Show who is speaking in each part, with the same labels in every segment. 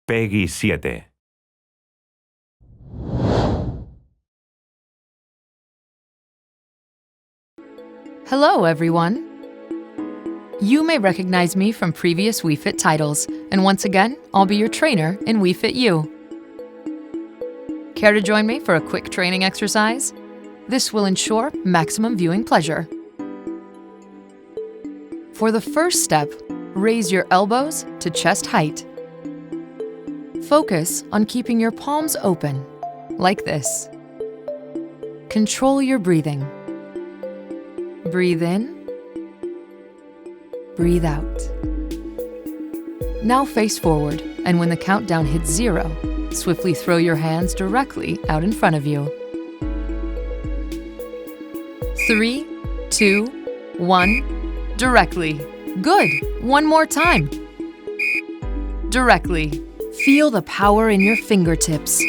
Speaker 1: Peggy 7.
Speaker 2: Hello, everyone. You may recognize me from previous Wii Fit titles, and once again, I'll be your trainer in Wii Fit U. Care to join me for a quick training exercise? This will ensure maximum viewing pleasure. For the first step, raise your elbows to chest height. Focus on keeping your palms open, like this. Control your breathing. Breathe in, breathe out. Now face forward, and when the countdown hits 0, swiftly throw your hands directly out in front of you. 3, 2, 1, directly. Good. One more time. Directly. Feel the power in your fingertips.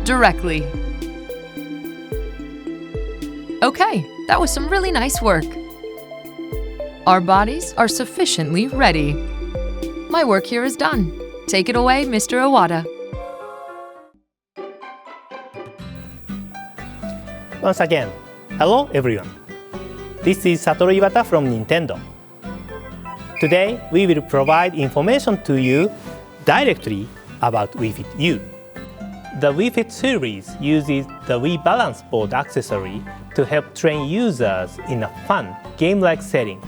Speaker 2: Directly. Okay, that was some really nice work. Our bodies are sufficiently ready. My work here is done. Take it away, Mr. Iwata.
Speaker 3: Once again, hello everyone. This is Satoru Iwata from Nintendo. Today, we will provide information to you directly about Wii Fit U. The Wii Fit series uses the Wii Balance Board accessory to help train users in a fun, game-like setting.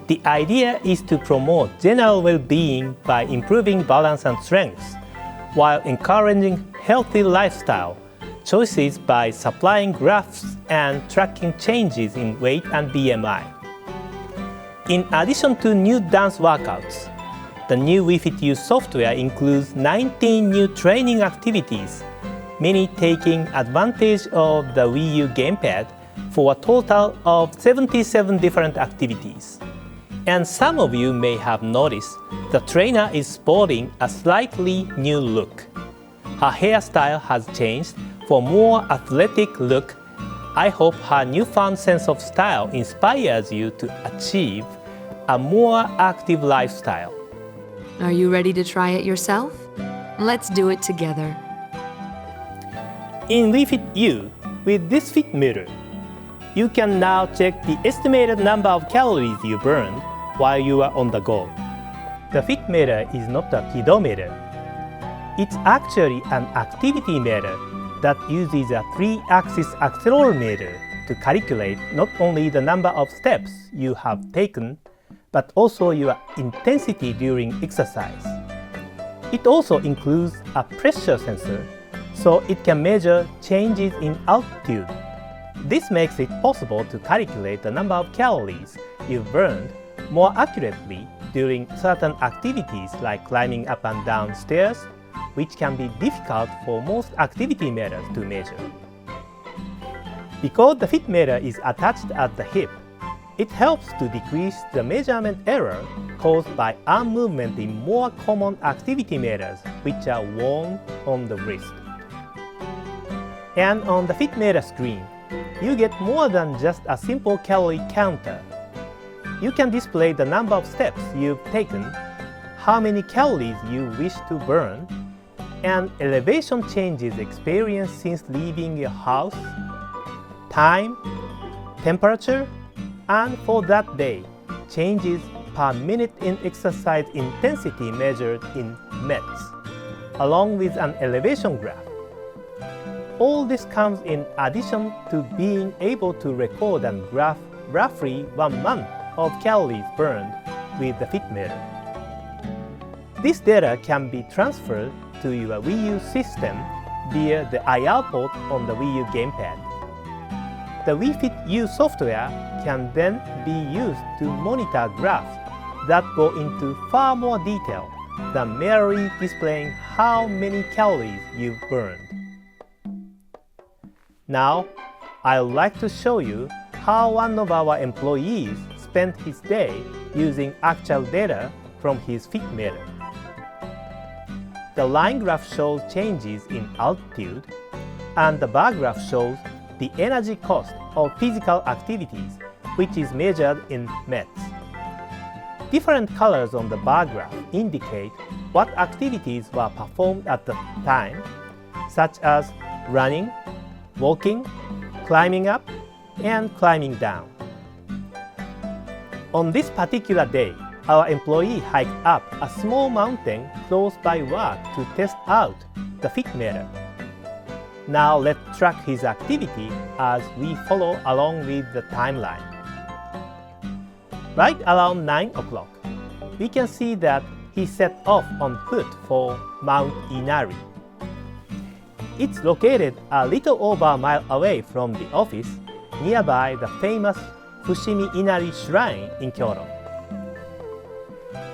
Speaker 3: The idea is to promote general well-being by improving balance and strength, while encouraging healthy lifestyle choices by supplying graphs and tracking changes in weight and BMI. In addition to new dance workouts, the new Wii Fit U software includes 19 new training activities, many taking advantage of the Wii U gamepad for a total of 77 different activities. And some of you may have noticed the trainer is sporting a slightly new look. Her hairstyle has changed for a more athletic look. I hope her newfound sense of style inspires you to achieve a more active lifestyle.
Speaker 2: Are you ready to try it yourself? Let's do it together.
Speaker 3: In Wii Fit U, with this fit meter, you can now check the estimated number of calories you burned while you are on the go. The fit meter is not a pedometer. It's actually an activity meter that uses a 3-axis accelerometer to calculate not only the number of steps you have taken, but also your intensity during exercise. It also includes a pressure sensor, so it can measure changes in altitude. This makes it possible to calculate the number of calories you've burned more accurately during certain activities like climbing up and down stairs, which can be difficult for most activity meters to measure. Because the fit meter is attached at the hip, it helps to decrease the measurement error caused by arm movement in more common activity meters, which are worn on the wrist. And on the fit meter screen, you get more than just a simple calorie counter. You can display the number of steps you've taken, how many calories you wish to burn, and elevation changes experienced since leaving your house, time, temperature, and for that day, changes per minute in exercise intensity measured in METs, along with an elevation graph. All this comes in addition to being able to record and graph roughly 1 month of calories burned with the fit meter. This data can be transferred to your Wii U system via the IR port on the Wii U gamepad. The Wii Fit U software can then be used to monitor graphs that go into far more detail than merely displaying how many calories you've burned. Now, I'd like to show you how one of our employees spent his day using actual data from his fit meter. The line graph shows changes in altitude, and the bar graph shows the energy cost of physical activities, which is measured in METs. Different colors on the bar graph indicate what activities were performed at the time, such as running, walking, climbing up, and climbing down. On this particular day, our employee hiked up a small mountain close by work to test out the fit meter. Now let's track his activity as we follow along with the timeline. Right around 9 o'clock, we can see that he set off on foot for Mount Inari. It's located a little over a mile away from the office, nearby the famous Fushimi Inari Shrine in Kyoto.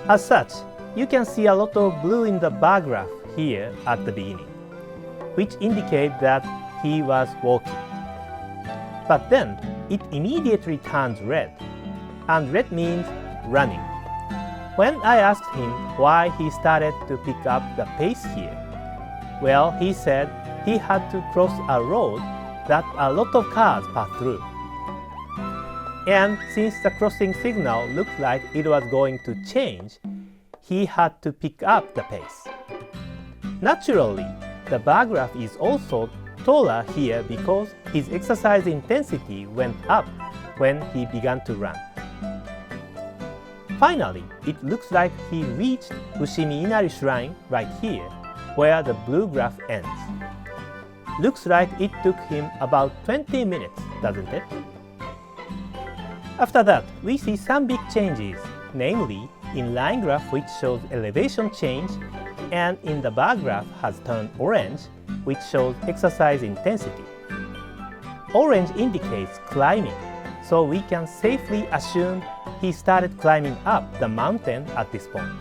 Speaker 3: As such, you can see a lot of blue in the bar graph here at the beginning, which indicates that he was walking. But then, it immediately turns red, and red means running. When I asked him why he started to pick up the pace here, well, he said he had to cross a road that a lot of cars pass through. And since the crossing signal looked like it was going to change, he had to pick up the pace. Naturally, the bar graph is also taller here because his exercise intensity went up when he began to run. Finally, it looks like he reached Fushimi Inari Shrine right here, where the blue graph ends. Looks like it took him about 20 minutes, doesn't it? After that, we see some big changes, namely in line graph which shows elevation change, and in the bar graph has turned orange, which shows exercise intensity. Orange indicates climbing, so we can safely assume he started climbing up the mountain at this point.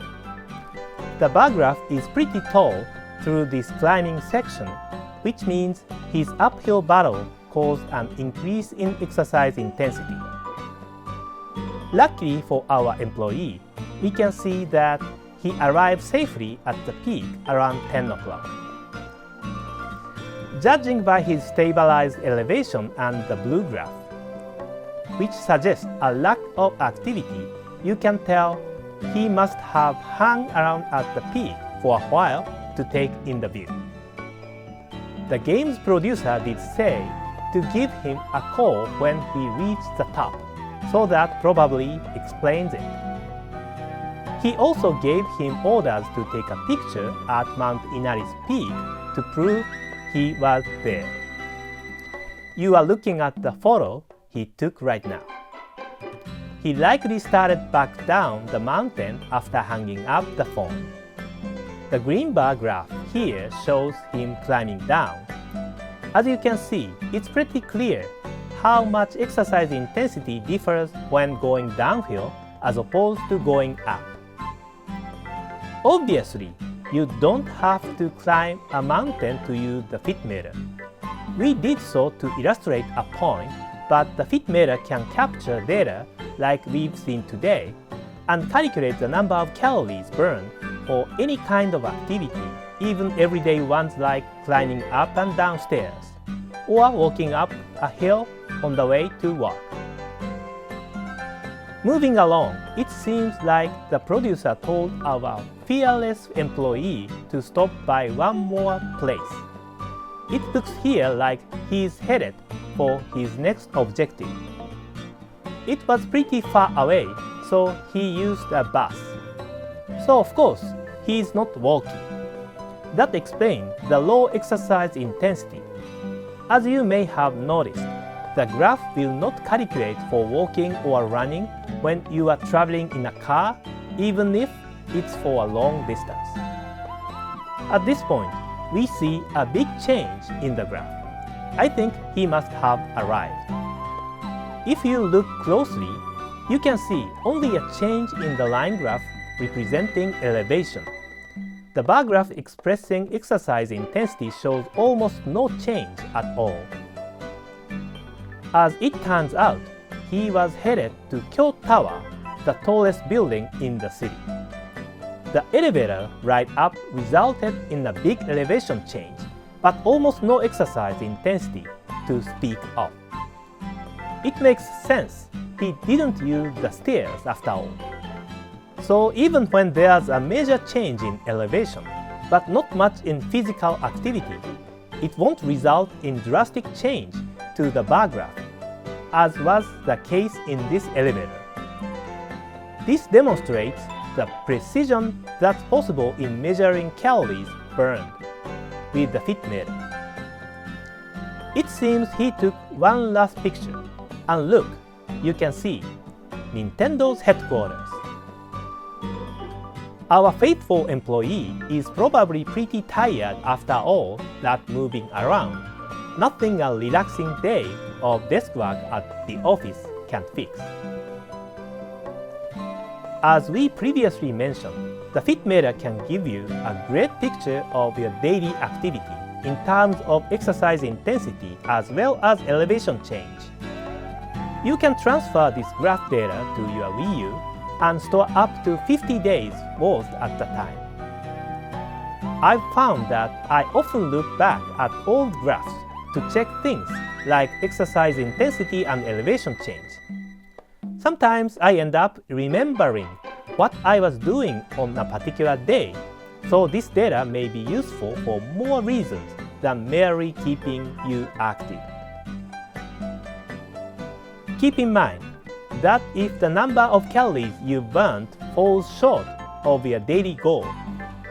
Speaker 3: The bar graph is pretty tall through this climbing section, which means his uphill battle caused an increase in exercise intensity. Luckily for our employee, we can see that he arrived safely at the peak around 10 o'clock. Judging by his stabilized elevation and the blue graph, which suggests a lack of activity, you can tell he must have hung around at the peak for a while to take in the view. The game's producer did say to give him a call when he reached the top, so that probably explains it. He also gave him orders to take a picture at Mount Inari's peak to prove he was there. You are looking at the photo he took right now. He likely started back down the mountain after hanging up the phone. The green bar graph here shows him climbing down. As you can see, it's pretty clear how much exercise intensity differs when going downhill as opposed to going up. Obviously, you don't have to climb a mountain to use the fit meter. We did so to illustrate a point, but the fit meter can capture data like we've seen today and calculate the number of calories burned for any kind of activity, even everyday ones like climbing up and down stairs or walking up a hill on the way to work. Moving along, it seems like the producer told our fearless employee to stop by one more place. It looks here like he's headed for his next objective. It was pretty far away, so he used a bus. So of course, he's not walking. That explains the low exercise intensity. As you may have noticed, the graph will not calculate for walking or running when you are traveling in a car, even if it's for a long distance. At this point, we see a big change in the graph. I think he must have arrived. If you look closely, you can see only a change in the line graph representing elevation. The bar graph expressing exercise intensity shows almost no change at all. As it turns out, he was headed to Kyo Tower, the tallest building in the city. The elevator ride up resulted in a big elevation change, but almost no exercise intensity to speak of. It makes sense he didn't use the stairs after all. So even when there's a major change in elevation, but not much in physical activity, it won't result in drastic change to the bar graph, as was the case in this elevator. This demonstrates the precision that's possible in measuring calories burned with the Fit meter. It seems he took one last picture, and look, you can see Nintendo's headquarters. Our faithful employee is probably pretty tired after all that moving around. Nothing a relaxing day of desk work at the office can fix. As we previously mentioned, the Fit meter can give you a great picture of your daily activity in terms of exercise intensity as well as elevation change. You can transfer this graph data to your Wii U and store up to 50 days worth at a time. I've found that I often look back at old graphs to check things like exercise intensity and elevation change. Sometimes I end up remembering what I was doing on a particular day, so this data may be useful for more reasons than merely keeping you active. Keep in mind that if the number of calories you burnt falls short of your daily goal,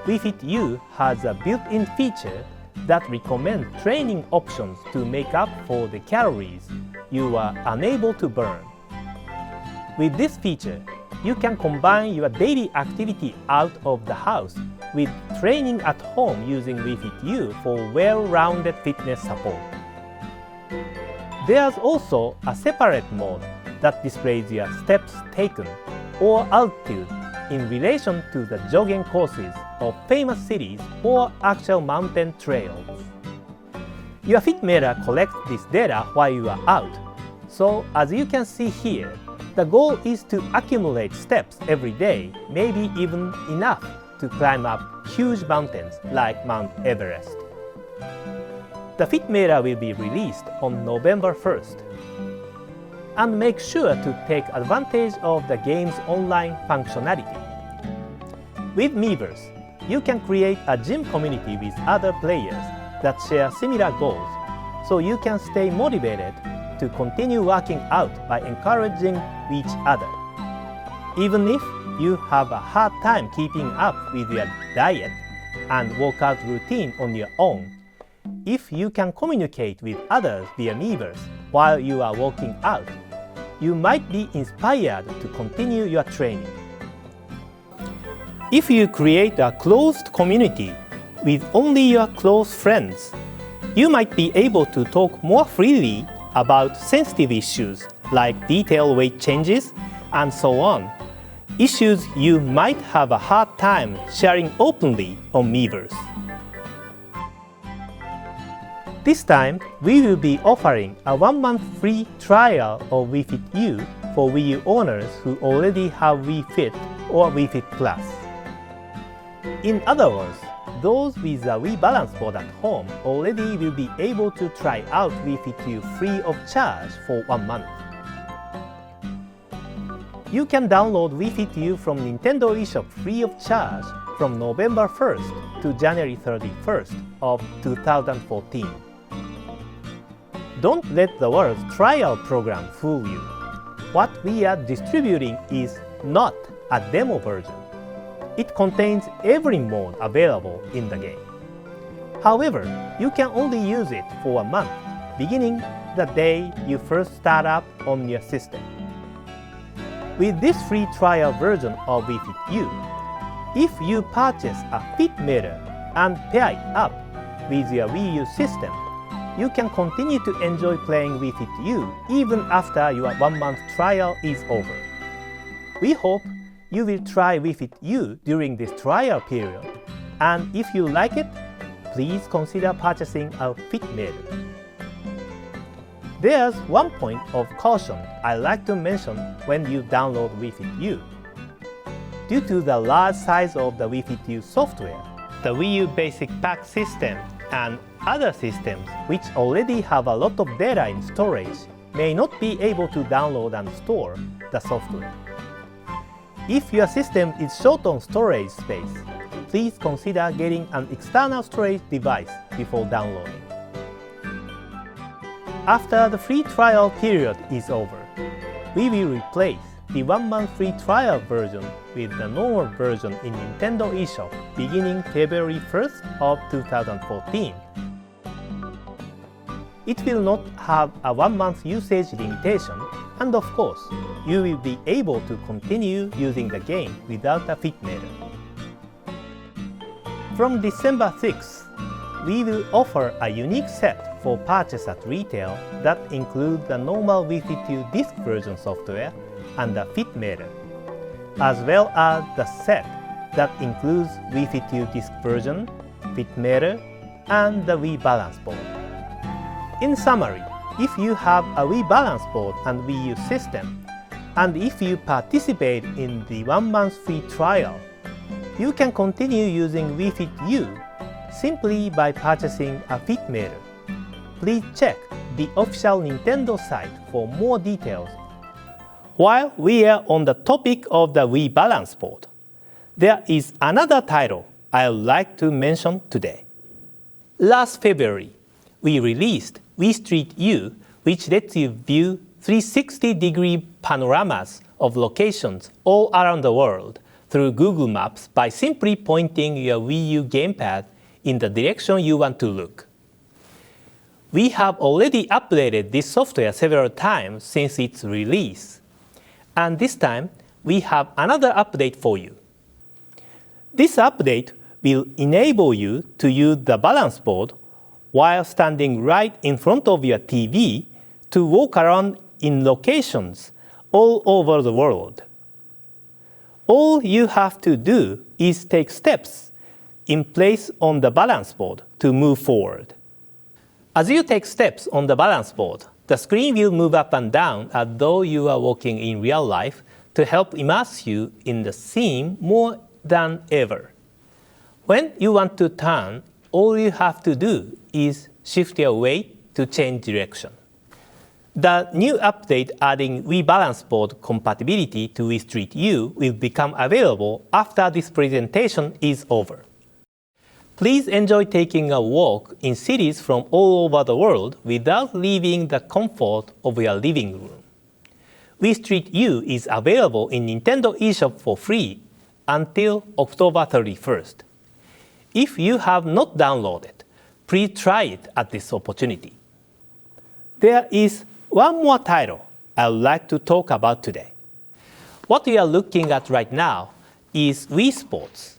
Speaker 3: Wii Fit U has a built-in feature that recommends training options to make up for the calories you are unable to burn. With this feature, you can combine your daily activity out of the house with training at home using Wii Fit U for well-rounded fitness support. There's also a separate mode that displays your steps taken or altitude in relation to the jogging courses of famous cities or actual mountain trails. Your Fit meter collects this data while you are out, so as you can see here, the goal is to accumulate steps every day, maybe even enough to climb up huge mountains like Mount Everest. The Fit meter will be released on November 1st. And make sure to take advantage of the game's online functionality. With Miiverse, you can create a gym community with other players that share similar goals, so you can stay motivated to continue working out by encouraging each other. Even if you have a hard time keeping up with your diet and workout routine on your own, if you can communicate with others via Miiverse while you are working out, you might be inspired to continue your training. If you create a closed community with only your close friends, you might be able to talk more freely about sensitive issues like detailed weight changes and so on, issues you might have a hard time sharing openly on Miiverse. This time, we will be offering a 1-month free trial of Wii Fit U for Wii U owners who already have Wii Fit or Wii Fit Plus. In other words, those with a Wii Balance Board at home already will be able to try out Wii Fit U free of charge for 1 month. You can download Wii Fit U from Nintendo eShop free of charge from November 1st to January 31st of 2014. Don't let the word's trial program fool you. What we are distributing is not a demo version. It contains every mode available in the game. However, you can only use it for 1 month, beginning the day you first start up on your system. With this free trial version of Wii Fit U, if you purchase a Fit meter and pair it up with your Wii U system, you can continue to enjoy playing Wii Fit U even after your 1-month trial is over. We hope you will try Wii Fit U during this trial period, and if you like it, please consider purchasing a Fit meter. There's one point of caution I'd like to mention when you download Wii Fit U. Due to the large size of the Wii Fit U software, the Wii U Basic Pack system and other systems which already have a lot of data in storage may not be able to download and store the software. If your system is short on storage space, please consider getting an external storage device before downloading. After the free trial period is over, we will replace the 1-month free trial version with the normal version in Nintendo eShop beginning February 1st of 2014. It will not have a 1-month usage limitation, and of course, you will be able to continue using the game without a fit meter. From December 6th, we will offer a unique set for purchase at retail that includes the normal Wii Fit U disc version software and the fit meter, as well as the set that includes Wii Fit U disc version, fit meter, and the Wii Balance Board. In summary, if you have a Wii Balance Board and Wii U system, and if you participate in the 1-month free trial, you can continue using Wii Fit U simply by purchasing a fit meter. Please check the official Nintendo site for more details. While we are on the topic of the Wii Balance Board, there is another title I would like to mention today. Last February, we released Wii Street U, which lets you view 360-degree panoramas of locations all around the world through Google Maps by simply pointing your Wii U gamepad in the direction you want to look. We have already updated this software several times since its release, and this time we have another update for you. This update will enable you to use the balance board while standing right in front of your TV to walk around in locations all over the world. All you have to do is take steps in place on the balance board to move forward. As you take steps on the balance board, the screen will move up and down as though you are walking in real life to help immerse you in the scene more than ever. When you want to turn, all you have to do is shift your weight to change direction. The new update adding Wii Balance Board compatibility to Wii Street U will become available after this presentation is over. Please enjoy taking a walk in cities from all over the world without leaving the comfort of your living room. Wii Street U is available in Nintendo eShop for free until October 31st. If you have not downloaded, please try it at this opportunity. There is one more title I would like to talk about today. What we are looking at right now is Wii Sports,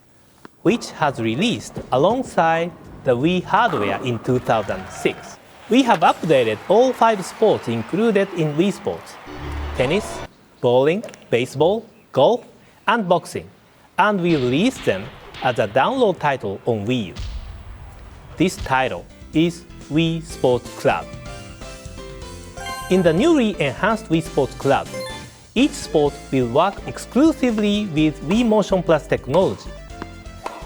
Speaker 3: which has released alongside the Wii hardware in 2006. We have updated all 5 sports included in Wii Sports: tennis, bowling, baseball, golf, and boxing, and we released them as a download title on Wii U. This title is Wii Sports Club. In the newly enhanced Wii Sports Club, each sport will work exclusively with Wii Motion Plus technology.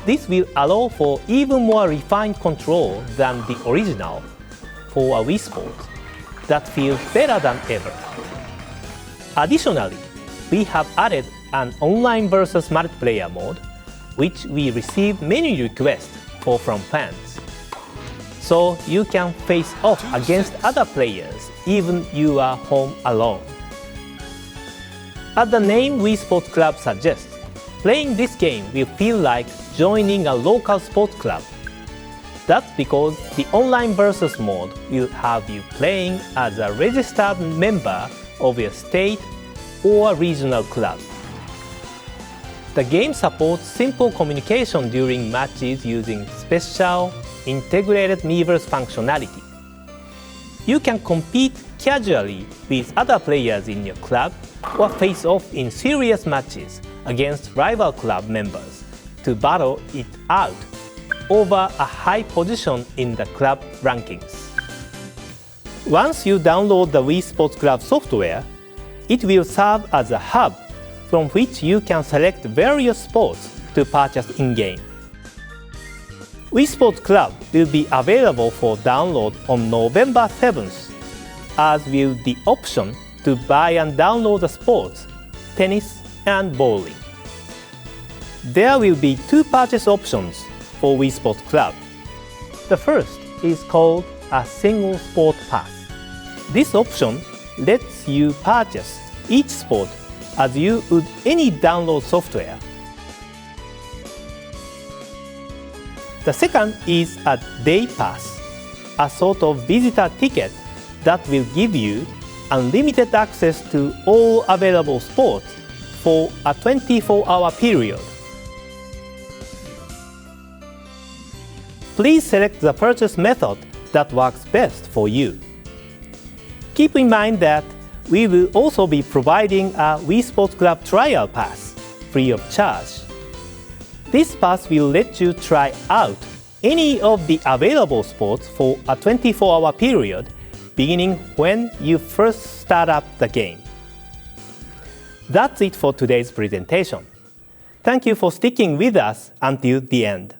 Speaker 3: This will allow for even more refined control than the original for a Wii Sport that feels better than ever. Additionally, we have added an online versus multiplayer mode, which we received many requests for from fans. So you can face off against other players even you are home alone. As the name Wii Sports Club suggests, playing this game will feel like joining a local sports club. That's because the online versus mode will have you playing as a registered member of your state or regional club. The game supports simple communication during matches using special integrated Miiverse functionality. You can compete casually with other players in your club or face off in serious matches against rival club members to battle it out over a high position in the club rankings. Once you download the Wii Sports Club software, it will serve as a hub from which you can select various sports to purchase in-game. Wii Sports Club will be available for download on November 7th, as will the option to buy and download the sports, tennis, and bowling. There will be two purchase options for Wii Sports Club. The first is called a single sport pass. This option lets you purchase each sport as you would any download software. The second is a day pass, a sort of visitor ticket that will give you unlimited access to all available sports for a 24-hour period. Please select the purchase method that works best for you. Keep in mind that we will also be providing a Wii Sports Club trial pass, free of charge. This pass will let you try out any of the available sports for a 24-hour period, beginning when you first start up the game. That's it for today's presentation. Thank you for sticking with us until the end.